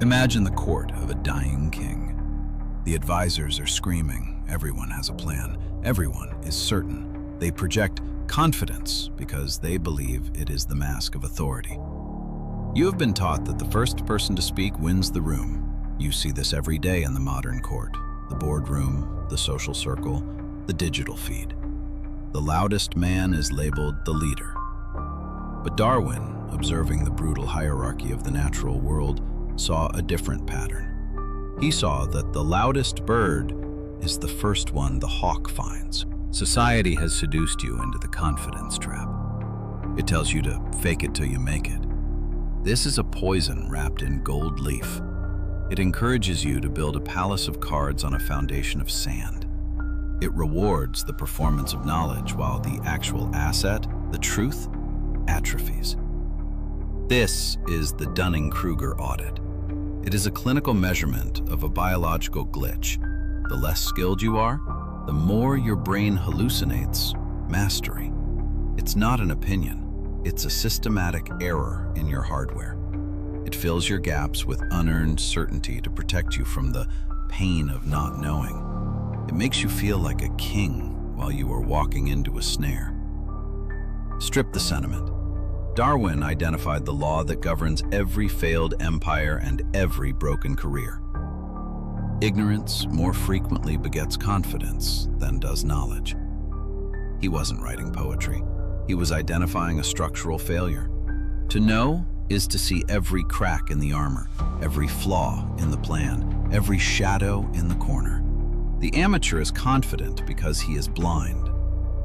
Imagine the court of a dying king. The advisors are screaming, everyone has a plan, everyone is certain. They project confidence because they believe it is the mask of authority. You have been taught that the first person to speak wins the room. You see this every day in the modern court, the boardroom, the social circle, the digital feed. The loudest man is labeled the leader. But Darwin, observing the brutal hierarchy of the natural world, saw a different pattern. He saw that the loudest bird is the first one the hawk finds. Society has seduced you into the confidence trap. It tells you to fake it till you make it. This is a poison wrapped in gold leaf. It encourages you to build a palace of cards on a foundation of sand. It rewards the performance of knowledge while the actual asset, the truth, atrophies. This is the Dunning-Kruger Audit. It is a clinical measurement of a biological glitch. The less skilled you are, the more your brain hallucinates mastery. It's not an opinion. It's a systematic error in your hardware. It fills your gaps with unearned certainty to protect you from the pain of not knowing. It makes you feel like a king while you are walking into a snare. Strip the sentiment. Darwin identified the law that governs every failed empire and every broken career. Ignorance more frequently begets confidence than does knowledge. He wasn't writing poetry. He was identifying a structural failure. To know is to see every crack in the armor, every flaw in the plan, every shadow in the corner. The amateur is confident because he is blind.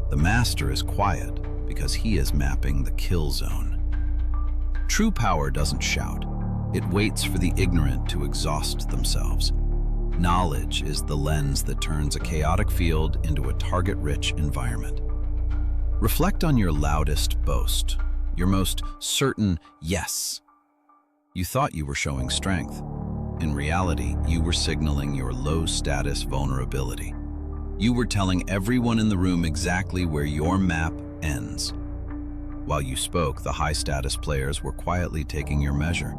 The master is quiet because he is mapping the kill zone. True power doesn't shout. It waits for the ignorant to exhaust themselves. Knowledge is the lens that turns a chaotic field into a target-rich environment. Reflect on your loudest boast, your most certain yes. You thought you were showing strength. In reality, you were signaling your low-status vulnerability. You were telling everyone in the room exactly where your map ends. While you spoke, the high-status players were quietly taking your measure.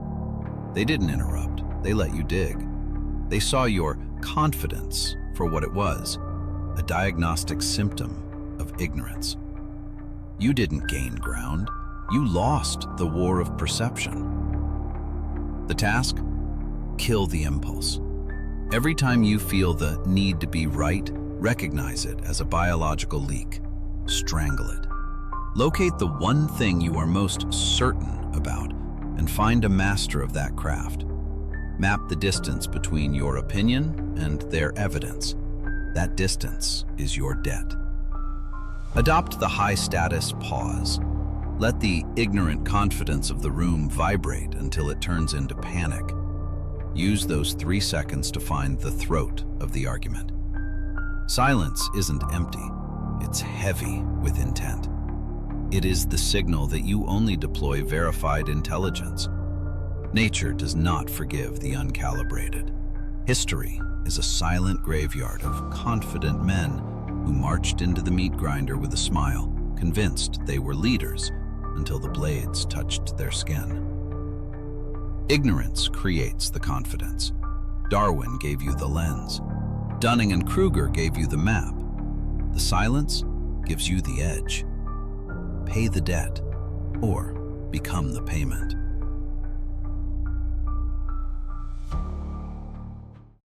They didn't interrupt. They let you dig. They saw your confidence for what it was, a diagnostic symptom of ignorance. You didn't gain ground. You lost the war of perception. The task? Kill the impulse. Every time you feel the need to be right, recognize it as a biological leak. Strangle it. Locate the one thing you are most certain about and find a master of that craft. Map the distance between your opinion and their evidence. That distance is your debt. Adopt the high-status pause. Let the ignorant confidence of the room vibrate until it turns into panic. Use those 3 seconds to find the throat of the argument. Silence isn't empty. It's heavy with intent. It is the signal that you only deploy verified intelligence. Nature does not forgive the uncalibrated. History is a silent graveyard of confident men who marched into the meat grinder with a smile, convinced they were leaders until the blades touched their skin. Ignorance creates the confidence. Darwin gave you the lens. Dunning-Kruger gave you the map. The silence gives you the edge. Pay the debt, or become the payment.